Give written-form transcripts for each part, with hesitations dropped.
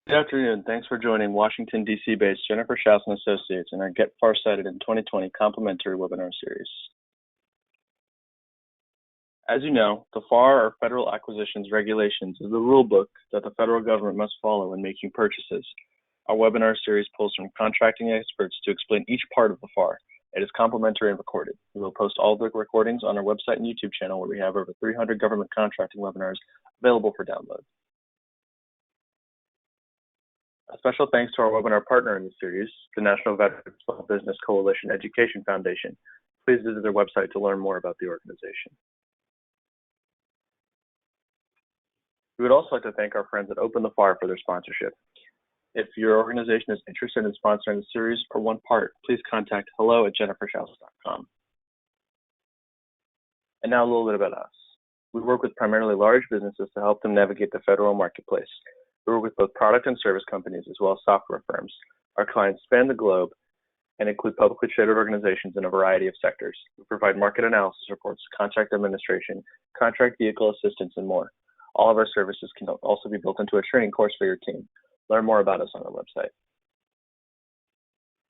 Good afternoon. Thanks for joining Washington, D.C.-based Jennifer Schaus and Associates in our Get Farsighted in 2020 complimentary webinar series. As you know, the FAR, or Federal Acquisitions Regulations, is the rule book that the federal government must follow when making purchases. Our webinar series pulls from contracting experts to explain each part of the FAR. It is complimentary and recorded. We will post all the recordings on our website and YouTube channel, where we have over 300 government contracting webinars available for download. A special thanks to our webinar partner in the series, the National Veterans Small Business Coalition Education Foundation. Please visit their website to learn more about the organization. We would also like to thank our friends at Open the FAR for their sponsorship. If your organization is interested in sponsoring the series or one part, please contact hello@jenniferschaus.com. And now a little bit about us. We work with primarily large businesses to help them navigate the federal marketplace. We work with both product and service companies as well as software firms. Our clients span the globe and include publicly traded organizations in a variety of sectors. We provide market analysis reports, contract administration, contract vehicle assistance, and more. All of our services can also be built into a training course for your team. Learn more about us on our website.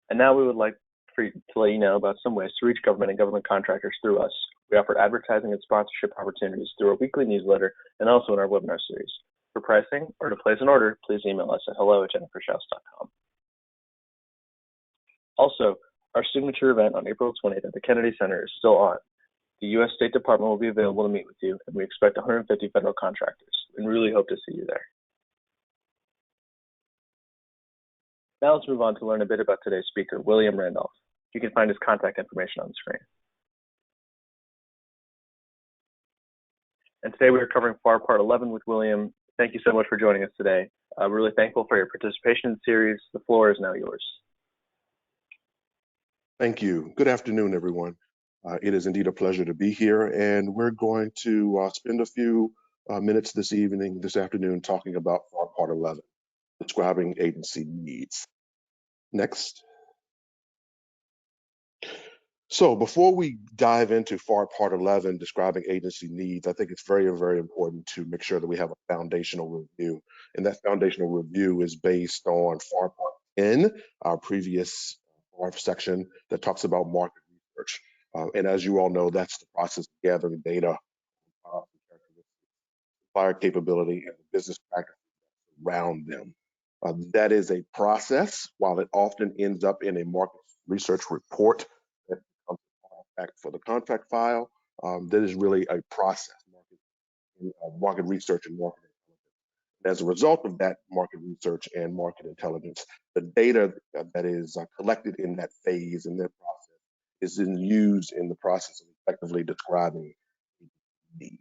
And now we would like to let you know about some ways to reach government and government contractors through us. We offer advertising and sponsorship opportunities through our weekly newsletter and also in our webinar series. For pricing or to place an order, please email us at hello@jenniferschaus.com. Also, our signature event on April 20th at the Kennedy Center is still on. The U.S. State Department will be available to meet with you, and we expect 150 federal contractors. We really hope to see you there. Now let's move on to learn a bit about today's speaker, William Randolph. You can find his contact information on the screen. And today we are covering FAR Part 11 with William. Thank you so much for joining us today. We're really thankful for your participation in the series. The floor is now yours. Thank you. Good afternoon, everyone. It is indeed a pleasure to be here, and we're going to spend a few minutes this afternoon, talking about FAR Part 11, describing agency needs. Next. So before we dive into FAR Part 11, describing agency needs, I think it's very, very important to make sure that we have a foundational review. And that foundational review is based on FAR Part 10, our previous FAR section that talks about market research. And as you all know, that's the process of gathering data, supplier capability, and the business practices around them. That is a process. While it often ends up in a market research report that becomes back for the contract file, that is really a process, market research and market intelligence. As a result of that market research and market intelligence, the data that is collected in that phase, in that process, is then used in the process of effectively describing need.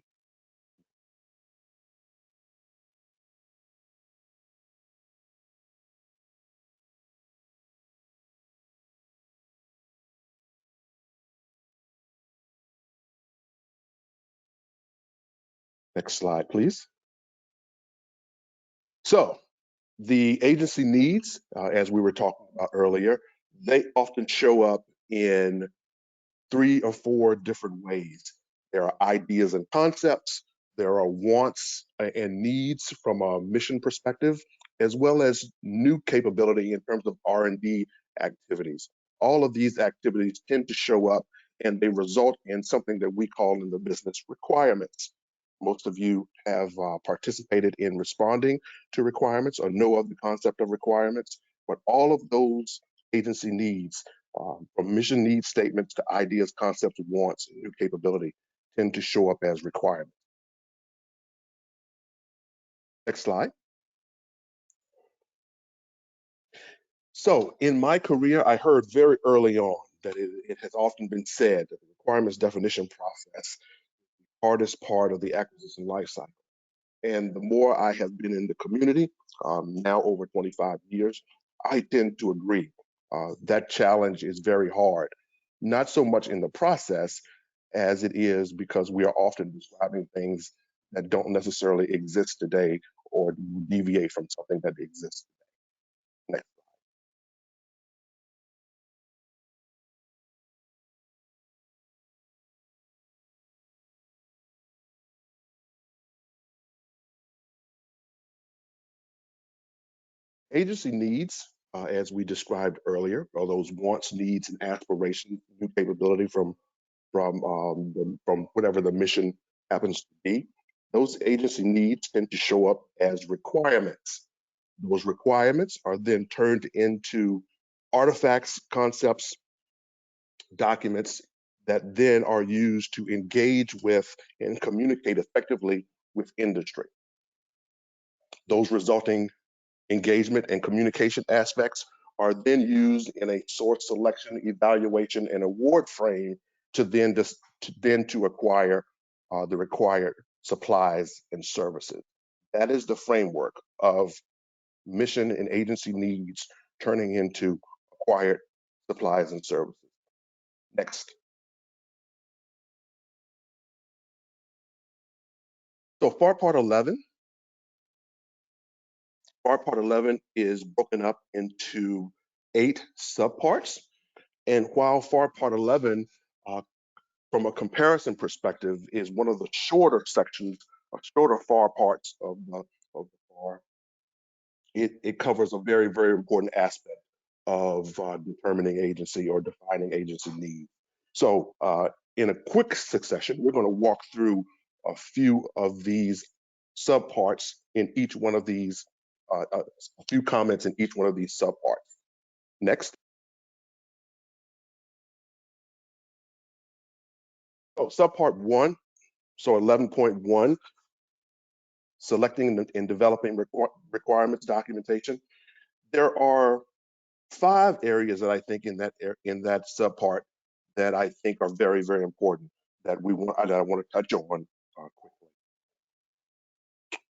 Next slide, please. So the agency needs, as we were talking about earlier, they often show up in 3 or 4 different ways. There are ideas and concepts, there are wants and needs from a mission perspective, as well as new capability in terms of R&D activities. All of these activities tend to show up, and they result in something that we call in the business requirements. Most of you have participated in responding to requirements or know of the concept of requirements, but all of those agency needs, from mission need statements to ideas, concepts, wants, and new capability, tend to show up as requirements. Next slide. So in my career, I heard very early on that it has often been said that the requirements definition process hardest part of the acquisition lifecycle. And the more I have been in the community, now over 25 years, I tend to agree. That challenge is very hard, not so much in the process as it is because we are often describing things that don't necessarily exist today or deviate from something that exists today. Next. Agency needs, as we described earlier, are those wants, needs, and aspirations, new capability from whatever the mission happens to be. Those agency needs tend to show up as requirements. Those requirements are then turned into artifacts, concepts, documents that then are used to engage with and communicate effectively with industry. Those resulting engagement and communication aspects are then used in a source selection, evaluation, and award frame to then to acquire the required supplies and services. That is the framework of mission and agency needs turning into acquired supplies and services. Next. So FAR Part 11 is broken up into 8 subparts. And while FAR Part 11, from a comparison perspective, is one of the shorter sections, or shorter FAR parts of the FAR, it covers a very, very important aspect of determining agency or defining agency need. So in a quick succession, we're going to walk through a few of these subparts in each one of these, a few comments in each one of these subparts. Next. Oh, subpart 1, so 11.1, selecting and developing requirements documentation. There are 5 areas that I think in that subpart that I think are very, very important that I want to touch on quickly.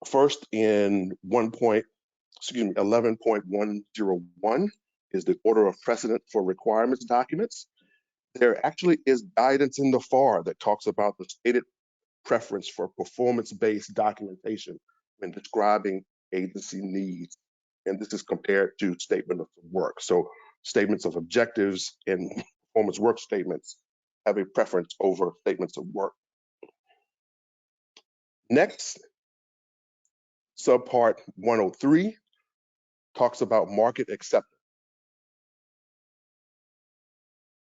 First, in 11.101 is the order of precedence for requirements documents. There actually is guidance in the FAR that talks about the stated preference for performance-based documentation when describing agency needs. And this is compared to statement of work. So statements of objectives and performance work statements have a preference over statements of work. Next, subpart 103 talks about market acceptance.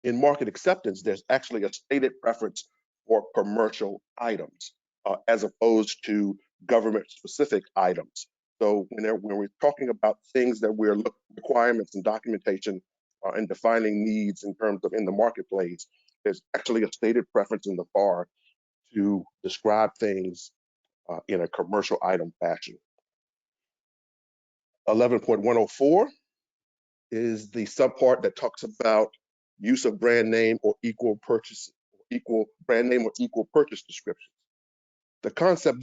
In market acceptance, there's actually a stated preference for commercial items as opposed to government-specific items. So when we're talking about things that we're requirements and documentation and defining needs in terms of in the marketplace, there's actually a stated preference in the FAR to describe things in a commercial item fashion. 11.104 is the subpart that talks about use of brand name or equal purchase descriptions. The concept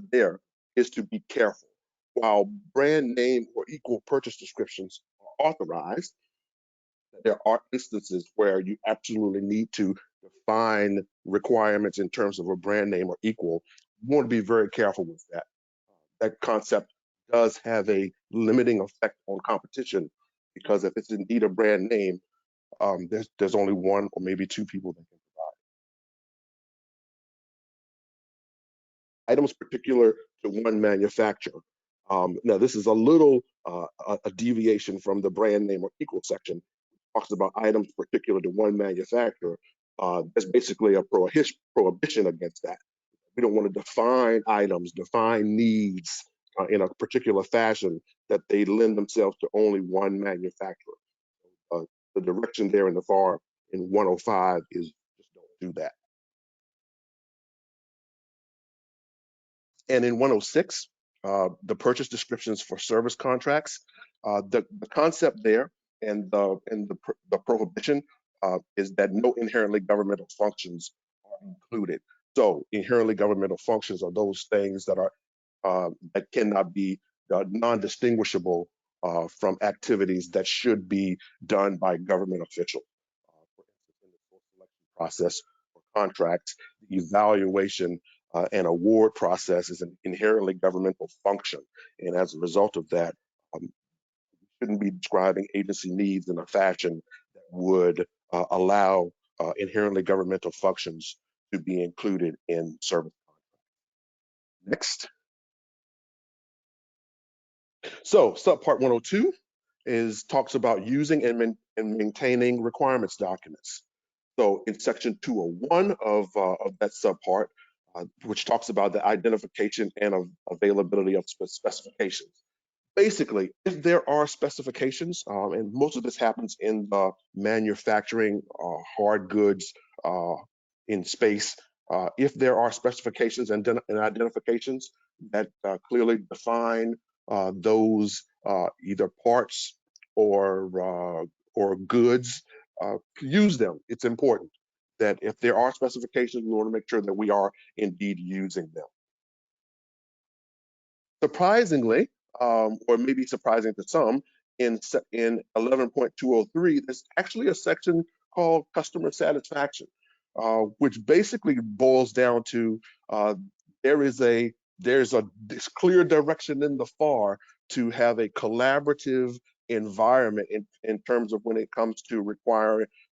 there is to be careful. While brand name or equal purchase descriptions are authorized, there are instances where you absolutely need to define requirements in terms of a brand name or equal. You want to be very careful with that. That concept does have a limiting effect on competition, because if it's indeed a brand name, there's only one or maybe 2 people that can provide. Items particular to one manufacturer. Now, this is a little a deviation from the brand name or equal section. It talks about items particular to one manufacturer. There's basically a prohibition against that. We don't want to define items, define needs in a particular fashion that they lend themselves to only one manufacturer. The direction there in the FAR in 105 is just don't do that. And in 106, the purchase descriptions for service contracts, the concept there and the prohibition is that no inherently governmental functions are included. So inherently governmental functions are those things that are that cannot be non-distinguishable from activities that should be done by government officials. For instance, in the selection process for contracts, the evaluation and award process is an inherently governmental function. And as a result of that, we shouldn't be describing agency needs in a fashion that would allow inherently governmental functions to be included in service contracts. Next. So subpart 102 talks about using and maintaining requirements documents. So in section 201 of that subpart, which talks about the identification and availability of specifications. Basically, if there are specifications, and most of this happens in the manufacturing hard goods in space, if there are specifications and identifications that clearly define those either parts or goods, use them. It's important that if there are specifications, we want to make sure that we are indeed using them. Surprisingly, or maybe surprising to some, in 11.203, there's actually a section called customer satisfaction, which basically boils down to there's this clear direction in the FAR to have a collaborative environment in terms of when it comes to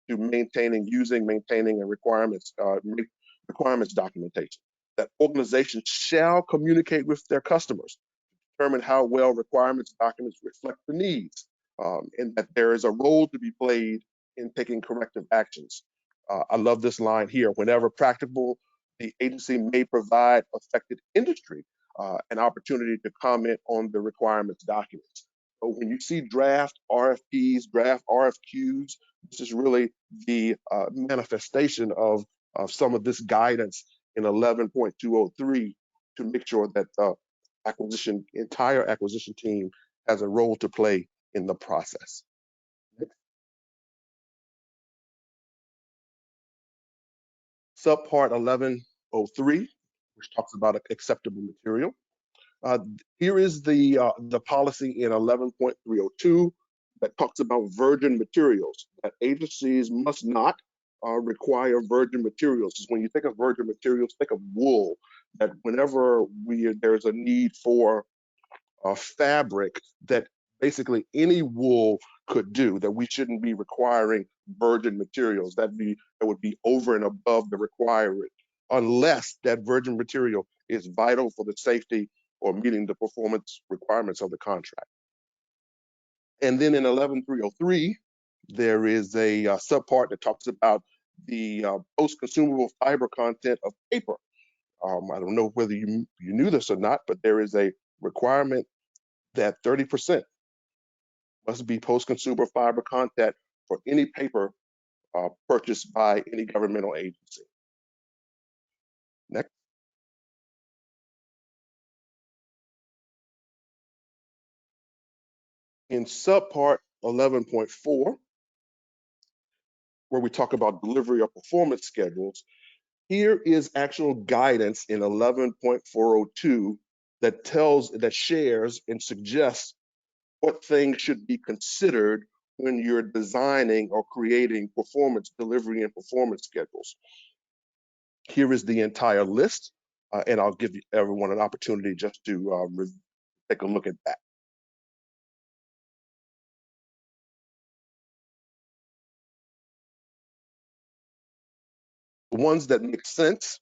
maintaining and requirements documentation. That organizations shall communicate with their customers, determine how well requirements documents reflect the needs, and that there is a role to be played in taking corrective actions. I love this line here. Whenever practicable, the agency may provide affected industry an opportunity to comment on the requirements documents. So when you see draft RFPs, draft RFQs, this is really the manifestation of some of this guidance in 11.203 to make sure that the entire acquisition team has a role to play in the process. Subpart 1103, which talks about acceptable material. Here is the policy in 11.302 that talks about virgin materials, that agencies must not require virgin materials. When you think of virgin materials, think of wool, that whenever there's a need for fabric, that basically any wool could do, that we shouldn't be requiring virgin materials. That would be over and above the requirement, unless that virgin material is vital for the safety or meeting the performance requirements of the contract. And then in 11.303, there is a subpart that talks about the post-consumable fiber content of paper. I don't know whether you knew this or not, but there is a requirement that 30% must be post-consumer fiber content for any paper purchased by any governmental agency. Next. In subpart 11.4, where we talk about delivery of performance schedules, here is actual guidance in 11.402 that shares and suggests what things should be considered when you're designing or creating performance delivery and performance schedules. Here is the entire list, and I'll give everyone an opportunity just to take a look at that. The ones that make sense,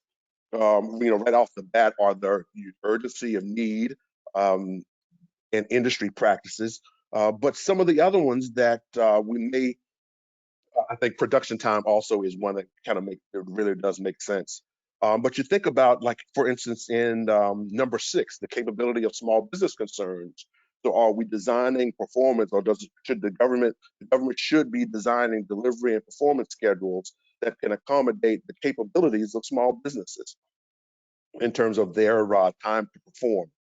right off the bat, are the urgency of need and industry practices. But some of the other ones that I think production time also is one that it really does make sense. But you think about, like, for instance, in number 6, the capability of small business concerns. So are we designing performance, or should the government should be designing delivery and performance schedules that can accommodate the capabilities of small businesses in terms of their time to perform?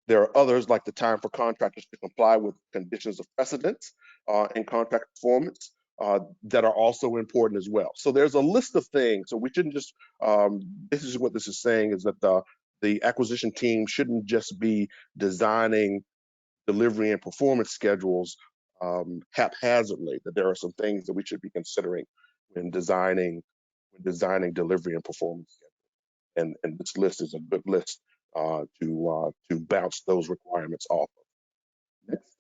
There are others, like the time for contractors to comply with conditions of precedence and contract performance, that are also important as well. So there's a list of things. So we shouldn't just, this is what this is saying, is that the acquisition team shouldn't just be designing delivery and performance schedules haphazardly, that there are some things that we should be considering when designing delivery and performance schedules. And this list is a good list to bounce those requirements off of. Next.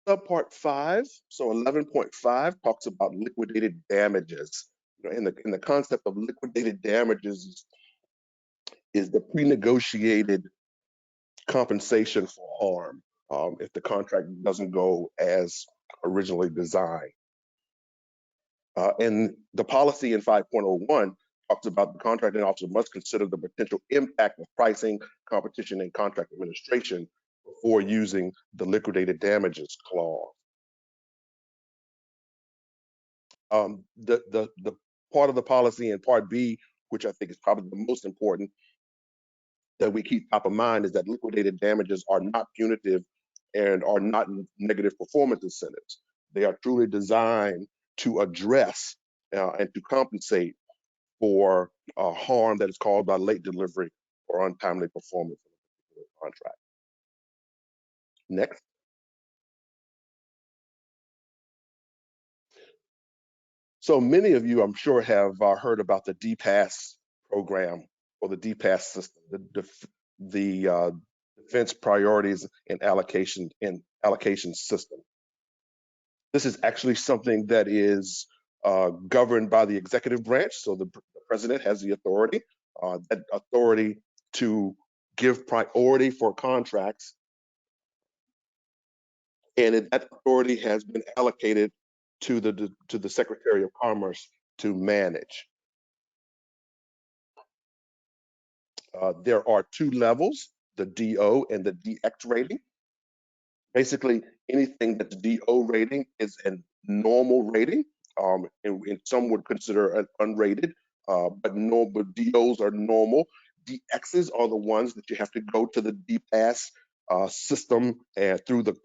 Subpart 5, so 11.5 talks about liquidated damages. In the concept of liquidated damages is the pre-negotiated compensation for harm if the contract doesn't go as originally designed. And the policy in 5.01 talks about the contracting officer must consider the potential impact of pricing, competition, and contract administration before using the liquidated damages clause. The part of the policy in Part B, which I think is probably the most important that we keep top of mind, is that liquidated damages are not punitive and are not negative performance incentives. They are truly designed to address and to compensate for harm that is caused by late delivery or untimely performance of a particular contract. Next. So many of you, I'm sure, have heard about the Dpass program or the Dpass system, the Defense Priorities and Allocation System. This is actually something that is governed by the executive branch. So the president has the authority, to give priority for contracts, and that authority has been allocated to the Secretary of Commerce to manage. There are two levels, the DO and the DX rating. Basically, anything that's DO rating is a normal rating, and some would consider an unrated, but DOs are normal. DXs are the ones that you have to go to the Dpass system and through the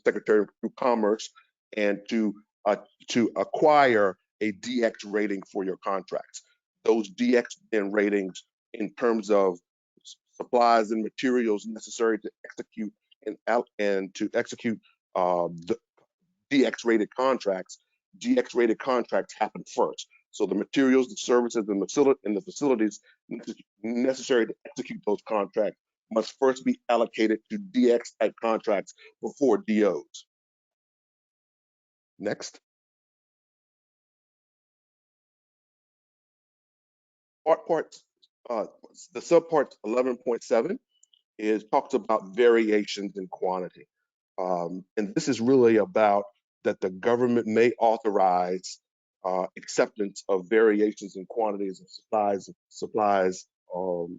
Secretary of Commerce and to acquire a DX rating for your contracts. Those DX then ratings in terms of supplies and materials necessary to execute and to execute the DX rated contracts. DX rated contracts happen first. So the materials, the services, and the facilities necessary to execute those contracts must first be allocated to DX type contracts before DOs. Next. The subpart 11.7 talks about variations in quantity. And this is really about that the government may authorize acceptance of variations in quantities of supplies,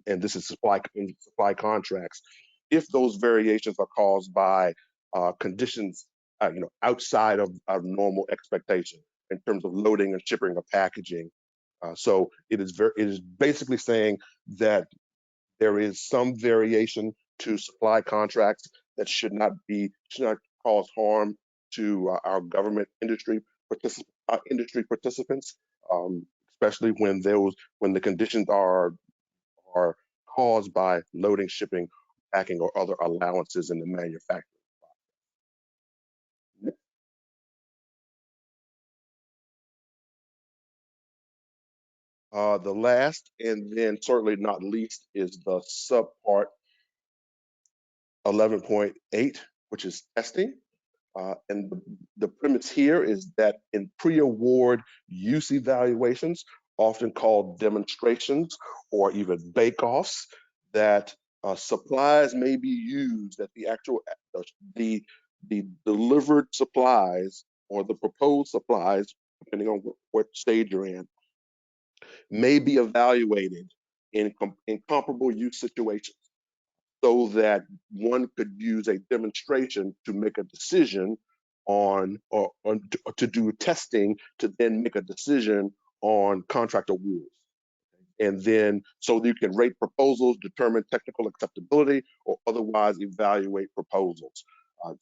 and this is supply contracts, if those variations are caused by conditions outside of normal expectation in terms of loading and shipping or packaging. So it is basically saying that there is some variation to supply contracts that should not cause harm to our government industry participants, especially when the conditions are caused by loading, shipping, packing, or other allowances in the manufacturing process. The last, and then certainly not least, is the subpart 11.8, which is testing. And the premise here is that in pre-award use evaluations, often called demonstrations or even bake-offs, that supplies may be used, that the delivered supplies or the proposed supplies, depending on what stage you're in, may be evaluated in comparable use situations, so that one could use a demonstration to make a decision or to do testing to then make a decision on contract awards. And then so you can rate proposals, determine technical acceptability, or otherwise evaluate proposals.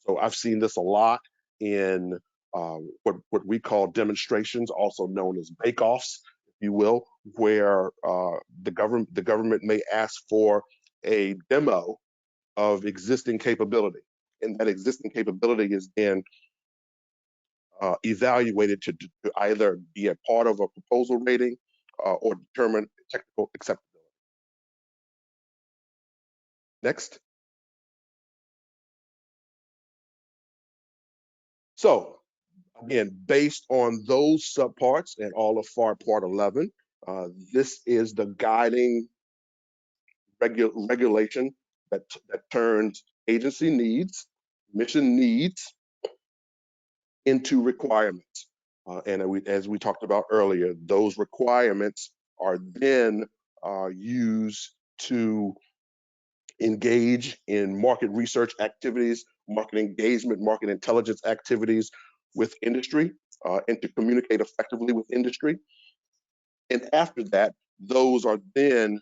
So I've seen this a lot in what we call demonstrations, also known as bake-offs, if you will, where the government may ask for a demo of existing capability, and that existing capability is then evaluated to either be a part of a proposal rating or determine technical acceptability. Next. So again, based on those subparts and all of FAR Part 11, this is the guiding regulation that turns agency needs, mission needs, into requirements. As we talked about earlier, those requirements are then used to engage in market research activities, market engagement, market intelligence activities with industry, and to communicate effectively with industry. And after that, those are then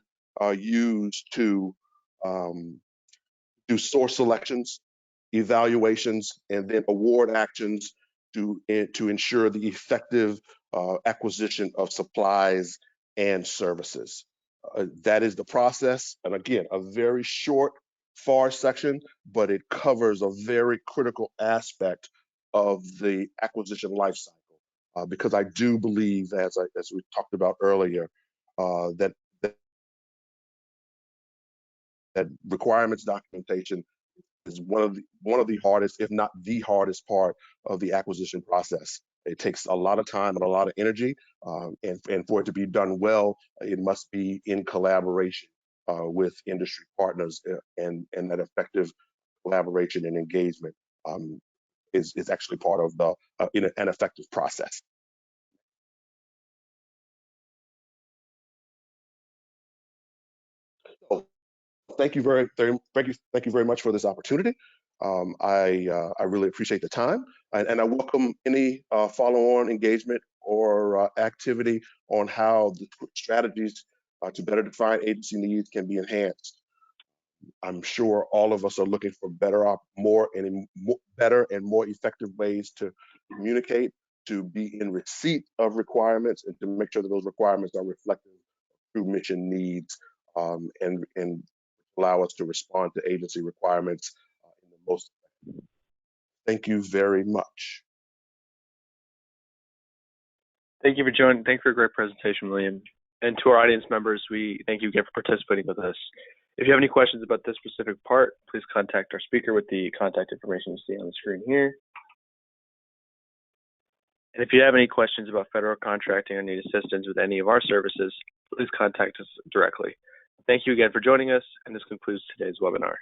used to do source selections, evaluations, and then award actions to ensure the effective acquisition of supplies and services. That is the process. And again, a very short FAR section, but it covers a very critical aspect of the acquisition lifecycle. Because I do believe, as we talked about earlier, that requirements documentation is one of the hardest, if not the hardest part of the acquisition process. It takes a lot of time and a lot of energy, and for it to be done well, it must be in collaboration with industry partners, and that effective collaboration and engagement is actually part of the an effective process. So, thank you very much for this opportunity. I really appreciate the time, and I welcome any follow-on engagement or activity on how the strategies to better define agency needs can be enhanced. I'm sure all of us are looking for better and more effective ways to communicate, to be in receipt of requirements, and to make sure that those requirements are reflected through mission needs, and allow us to respond to agency requirements in the most effective. Thank you very much. Thank you for joining. Thank you for a great presentation, William. And to our audience members, we thank you again for participating with us. If you have any questions about this specific part, please contact our speaker with the contact information you see on the screen here. And if you have any questions about federal contracting or need assistance with any of our services, please contact us directly. Thank you again for joining us, and this concludes today's webinar.